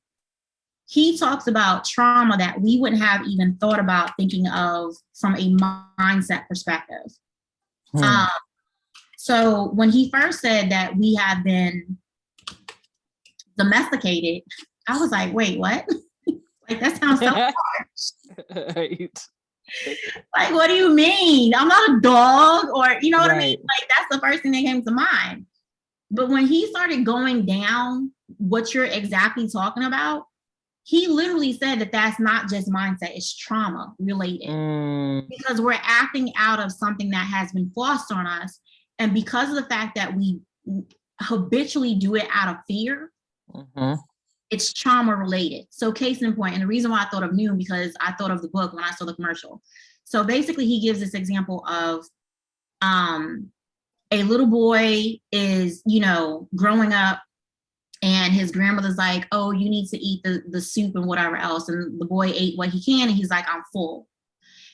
A: he talks about trauma that we wouldn't have even thought about thinking of from a mindset perspective. So when he first said that we have been domesticated, I was like, wait, what? Like, that sounds so harsh.
B: Right.
A: Like, what do you mean? I'm not a dog, or, you know what I mean? Like, that's the first thing that came to mind. But when he started going down what you're exactly talking about, he literally said that that's not just mindset, it's trauma related. Because we're acting out of something that has been fostered on us. And because of the fact that we habitually do it out of fear, it's trauma related. So case in point, and the reason why I thought of Noon, because I thought of the book when I saw the commercial. So basically he gives this example of a little boy is, you know, growing up, and his grandmother's like, oh, you need to eat the soup and whatever else. And the boy ate what he can, and he's like, I'm full.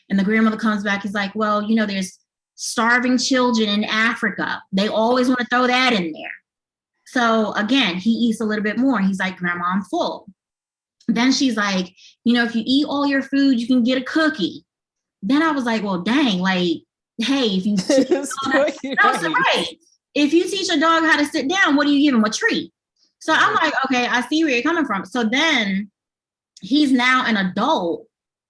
A: And the grandmother comes back, he's like, well, you know, there's starving children in Africa. They always want to throw that in there. So again, he eats a little bit more. He's like, Grandma, I'm full. Then she's like, you know, if you eat all your food, you can get a cookie. Then I was like, well, dang, like, hey, if you teach if you teach a dog how to sit down, what do you give him? A treat. So I'm like, okay, I see where you're coming from. So then he's now an adult.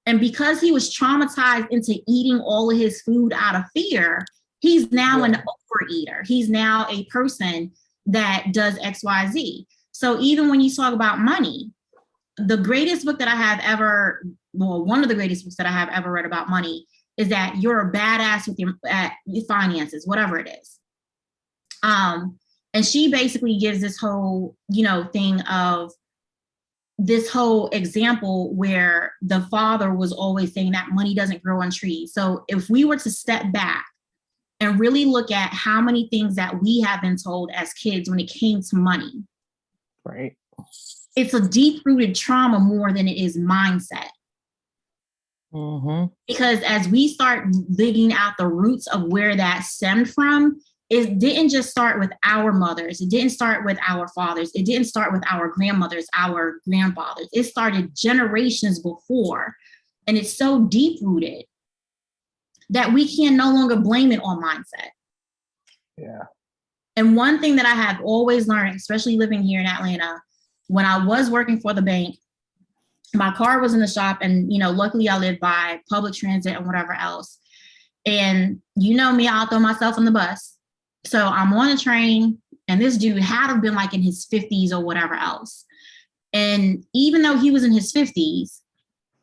A: And because he was traumatized into eating all of his food out of fear, he's now an overeater. He's now a person that does X, Y, Z. So even when you talk about money, the greatest book that I have ever, well, one of the greatest books that I have ever read about money is that you're a badass with your finances, whatever it is. And she basically gives this whole, you know, thing of this whole example where the father was always saying that money doesn't grow on trees. So if we were to step back and really look at how many things that we have been told as kids when it came to money,
B: right?
A: It's a deep-rooted trauma more than it is mindset. Because as we start digging out the roots of where that stemmed from, it didn't just start with our mothers. It didn't start with our fathers. It didn't start with our grandmothers, our grandfathers. It started generations before. And it's so deep-rooted that we can no longer blame it on mindset.
B: Yeah.
A: And one thing that I have always learned, especially living here in Atlanta, when I was working for the bank, my car was in the shop, and, you know, luckily I lived by public transit and whatever else. And you know me, I'll throw myself on the bus. So I'm on a train, and this dude had to have been like in his 50s or whatever else. And even though he was in his 50s,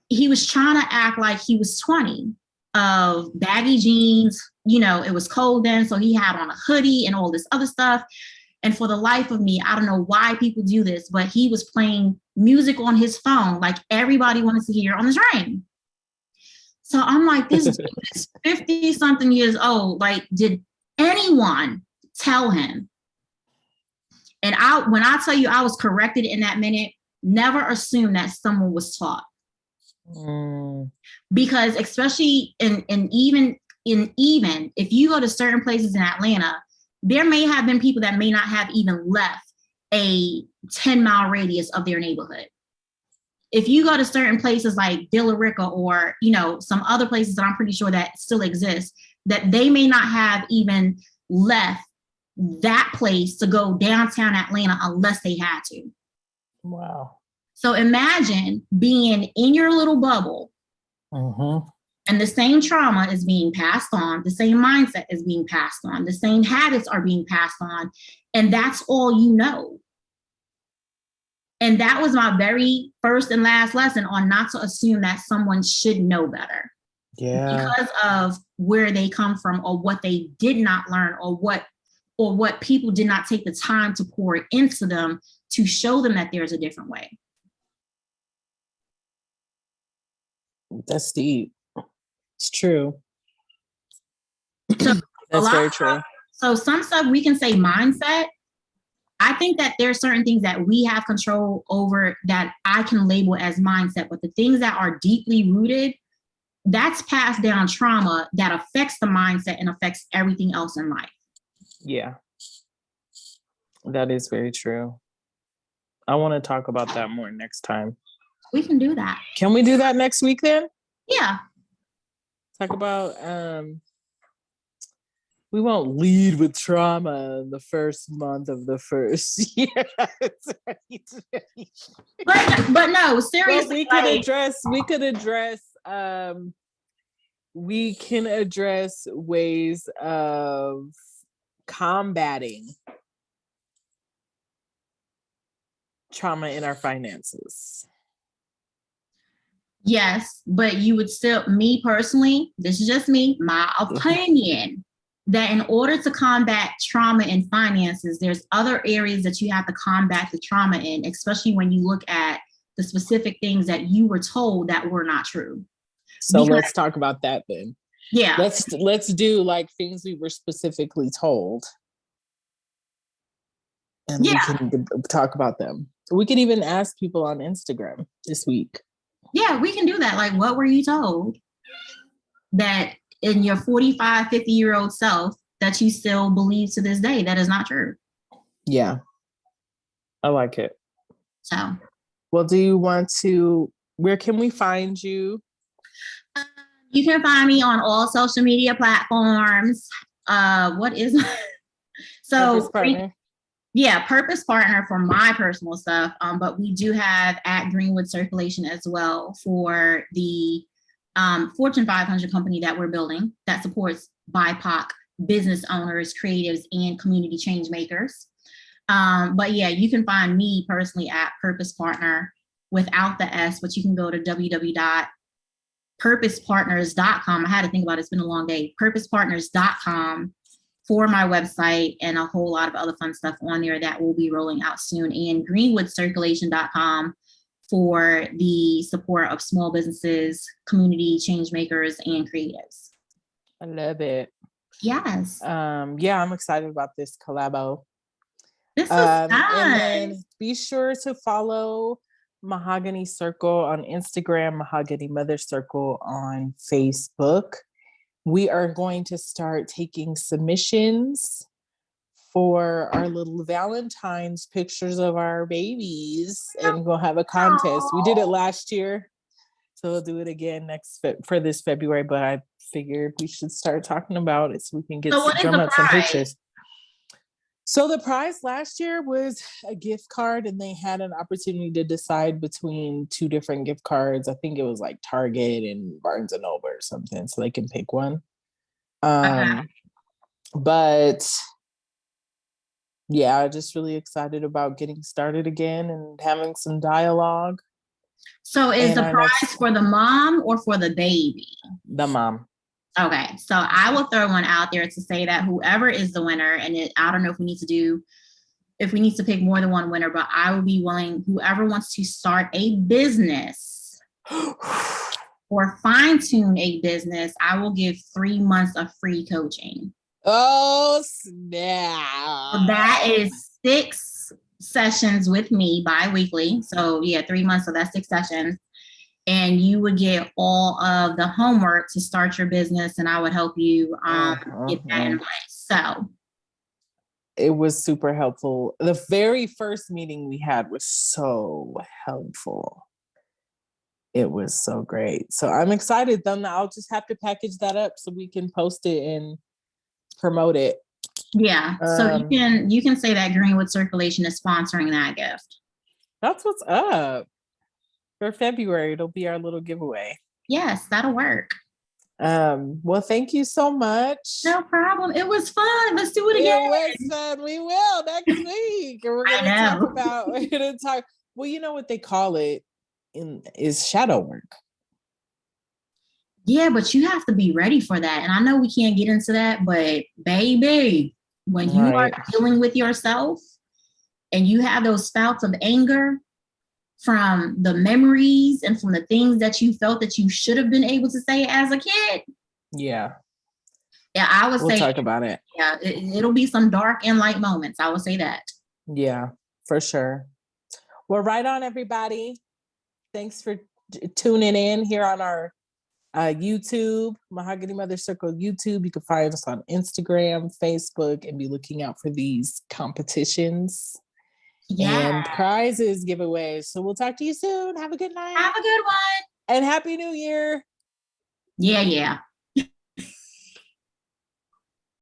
A: he was trying to act like he was 20, of baggy jeans. You know, it was cold then, so he had on a hoodie and all this other stuff. And for the life of me, I don't know why people do this, but he was playing music on his phone like everybody wanted to hear on the train. So I'm like, this dude is 50-something years old. Like, did anyone tell him? And when I tell you I was corrected in that minute, never assume that someone was taught. Because especially even if you go to certain places in Atlanta, there may have been people that may not have even left a 10-mile radius of their neighborhood. If you go to certain places like Villa Rica, or, you know, some other places that I'm pretty sure that still exist, that they may not have even left that place to go downtown Atlanta unless they had to.
B: Wow.
A: So imagine being in your little bubble, and the same trauma is being passed on, the same mindset is being passed on, the same habits are being passed on, and that's all you know. And that was my very first and last lesson on not to assume that someone should know better.
B: Yeah.
A: because of where they come from or what they did not learn or what people did not take the time to pour into them to show them that there's a different way.
B: That's deep. It's true.
A: So
B: That's very true.
A: So some stuff we can say mindset. I think that there are certain things that we have control over that I can label as mindset, but the things that are deeply rooted, that's passed down trauma that affects the mindset and affects everything else in life.
B: Yeah. That is very true. I want to talk about that more next time.
A: We can do that.
B: Can we do that next week then?
A: Yeah.
B: Talk about we won't lead with trauma in the first month of the first year.
A: But no, seriously.
B: Well, we can address ways of combating trauma in our finances.
A: Yes, but you would still, me personally, this is just me, my opinion, that in order to combat trauma in finances, there's other areas that you have to combat the trauma in, especially when you look at the specific things that you were told that were not true.
B: So let's talk about that then.
A: Yeah.
B: Let's do like things we were specifically told. And we can talk about them. We can even ask people on Instagram this week.
A: Yeah, we can do that. Like, what were you told that in your 45, 50-year-old self that you still believe to this day that is not true?
B: Yeah. I like it.
A: So.
B: Well, do you want to, where can we find you?
A: You can find me on all social media platforms. What is so? Purpose Partner for my personal stuff. But we do have at Greenwood Circulation as well for the Fortune 500 company that we're building that supports BIPOC business owners, creatives, and community change makers. But yeah, you can find me personally at Purpose Partner without the S, but you can go to www.purposepartners.com. I had to think about it. It's been a long day. Purposepartners.com for my website and a whole lot of other fun stuff on there that will be rolling out soon. And greenwoodcirculation.com for the support of small businesses, community change makers, and creatives.
B: I love it.
A: Yes.
B: Yeah, I'm excited about this collabo.
A: This is fun.
B: And then be sure to follow Mahogany Circle on Instagram, Mahogany Mother Circle on Facebook. We are going to start taking submissions for our little Valentine's pictures of our babies, and we'll have a contest. We did it last year, so we'll do it again for this February, but I figured we should start talking about it so we can get drum up some pictures. So the prize last year was a gift card, and they had an opportunity to decide between two different gift cards. I think it was like Target and Barnes and Noble or something, so they can pick one. But yeah, just really excited about getting started again and having some dialogue.
A: So is the prize for the mom or for the baby?
B: The mom.
A: Okay, so I will throw one out there to say that whoever is the winner, and I don't know if we need to pick more than one winner, but I will be willing, whoever wants to start a business or fine tune a business, I will give 3 months of free coaching.
B: Oh, snap.
A: So that is 6 sessions with me bi-weekly. So yeah, 3 months, so that's 6 sessions. And you would get all of the homework to start your business, and I would help you get that in place. So
B: it was super helpful. The very first meeting we had was so helpful. It was so great. So I'm excited. Then I'll just have to package that up so we can post it and promote it.
A: Yeah. So you can say that Greenwood Circulation is sponsoring that gift.
B: That's what's up. For February, it'll be our little giveaway.
A: Yes, that'll work.
B: Well, thank you so much.
A: No problem. It was fun. Let's do it again.
B: It was fun. We will next week. And we're gonna talk. Well, you know what they call it is shadow work.
A: Yeah, but you have to be ready for that. And I know we can't get into that, but baby, when you are
B: Right.
A: dealing with yourself and you have those spouts of anger from the memories and from the things that you felt that you should have been able to say as a kid,
B: Yeah.
A: yeah, I would
B: We'll
A: say,
B: talk about it.
A: yeah, it'll be some dark and light moments. I would say that.
B: Yeah, for sure. Well, right on, everybody. Thanks for tuning in here on our YouTube, Mahogany Mother Circle YouTube. You can find us on Instagram, Facebook, and be looking out for these competitions
A: Yeah.
B: and prizes giveaways. So we'll talk to you soon. Have a good night
A: Have a good one.
B: and Happy New Year.
A: Yeah, yeah.